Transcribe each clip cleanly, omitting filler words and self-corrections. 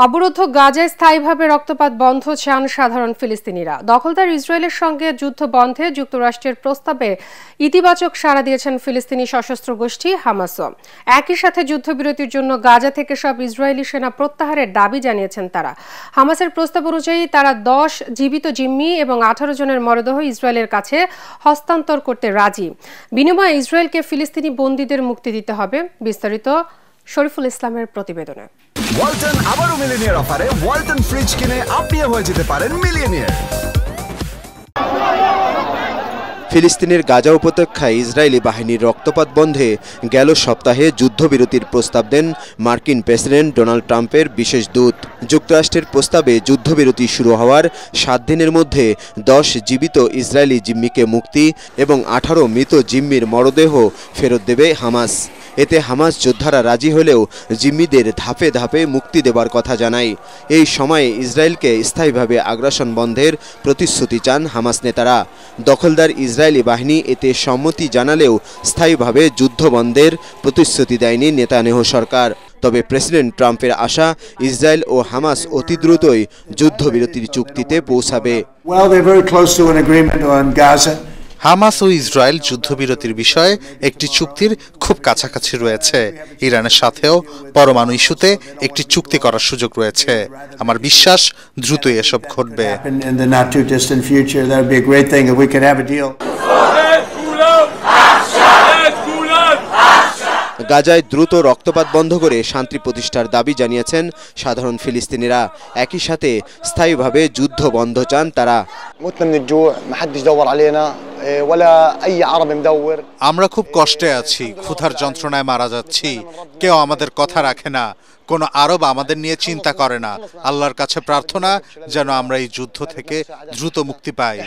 অবরুদ্ধ গাজায় স্থায়ীভাবে রক্তপাত বন্ধ চান সাধারণ ফিলিস্তিনিরা। দখলদার ইসরায়েলের সঙ্গে যুদ্ধ বন্ধে যুক্তরাষ্ট্রের প্রস্তাবে ইতিবাচক সাড়া দিয়েছেন ফিলিস্তিনি সশস্ত্র গোষ্ঠী হামাসও। একই সাথে যুদ্ধবিরতির জন্য গাজা থেকে সব ইসরায়েলি সেনা প্রত্যাহারের দাবি জানিয়েছেন তারা। হামাসের প্রস্তাব অনুযায়ী তারা 10 জীবিত জিম্মি এবং 18 জনের মরদেহ ইসরায়েলের কাছে হস্তান্তর করতে রাজি। বিনিময়ে ইসরায়েলকে ফিলিস্তিনি বন্দীদের মুক্তি দিতে হবে। বিস্তারিত শরীফুল ইসলামের প্রতিবেদনে। ওয়ালটন আবারও মিলিয়নিয়ার অফারে ওয়ালটন ফ্রিজ কিনে আপনিও হয়ে যেতে পারেন মিলিয়নিয়ার। ফিলিস্তিনের গাজা উপত্যকায় ইসরায়েলি বাহিনীর রক্তপাত বন্ধে গেল সপ্তাহে যুদ্ধবিরতির প্রস্তাব দেন মার্কিন প্রেসিডেন্ট ডোনাল্ড ট্রাম্পের বিশেষ দূত। যুক্তরাষ্ট্রের প্রস্তাবে যুদ্ধবিরতি শুরু হওয়ার 7 দিনের মধ্যে 10 জীবিত ইসরায়েলি জিম্মিকে মুক্তি এবং 18 মৃত জিম্মির মরদেহ ফেরত দেবে হামাস। এতে হামাস যোদ্ধারা রাজি হলেও জিম্মিদের ধাপে ধাপে মুক্তি দেবার কথা জানায়। এই সময়ে ইসরায়েলকে স্থায়ীভাবে আগ্রাসন বন্ধের প্রতিশ্রুতি চান হামাস নেতারা। দখলদার ইসরায়েলি বাহিনী এতে সম্মতি জানালেও স্থায়ীভাবে যুদ্ধ বন্ধের প্রতিশ্রুতি দেয়নি নেতানিয়াহু সরকার। তবে প্রেসিডেন্ট ট্রাম্পের আশা ইসরায়েল ও হামাস অতি দ্রুতই যুদ্ধবিরতির চুক্তিতে পৌঁছাবে। হামাস ও ইসরায়েল যুদ্ধবিরতির বিষয়ে একটি চুক্তির খুব কাছাকাছি রয়েছে। ইরানের সাথেও পরমাণু ইস্যুতে একটি চুক্তি করার সুযোগ রয়েছে। আমার বিশ্বাস দ্রুতই এসব ঘটবে। গাজায় দ্রুত রক্তপাত বন্ধ করে শান্তি প্রতিষ্ঠার দাবি জানিয়েছেন সাধারণ ফিলিস্তিনিরা। একই সাথে স্থায়ীভাবে যুদ্ধ বন্ধ চান তারা। আমরা খুব কষ্টে আছি, ক্ষুধার যন্ত্রণায় মারা যাচ্ছি। কেউ আমাদের কথা রাখে না, কোনো আরব আমাদের নিয়ে চিন্তা করে না। আল্লাহর কাছে প্রার্থনা যেন আমরা এই যুদ্ধ থেকে দ্রুত মুক্তি পাই।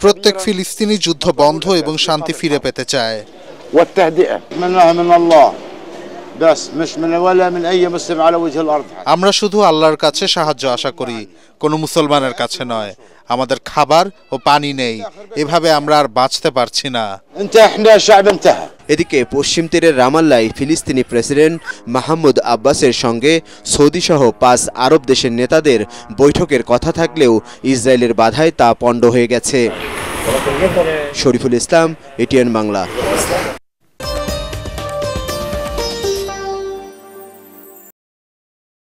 প্রত্যেক ফিলিস্তিনি যুদ্ধ বন্ধ এবং শান্তি ফিরে পেতে চায়। আমরা শুধু আল্লাহর কাছে সাহায্য আশা করি, কোনো মুসলমানের কাছে নয়। আমাদের খাবার ও পানি নেই, এভাবে আমরা আর বাঁচতে পারছি না। এদিকে পশ্চিম তীরের রামাল্লায় ফিলিস্তিনি প্রেসিডেন্ট মাহমুদ আব্বাসের সঙ্গে সৌদিসহ 5 আরব দেশের নেতাদের বৈঠকের কথা থাকলেও ইসরায়েলের বাধায় তা পণ্ড হয়ে গেছে। শরীফুল ইসলাম, এটিএন বাংলা।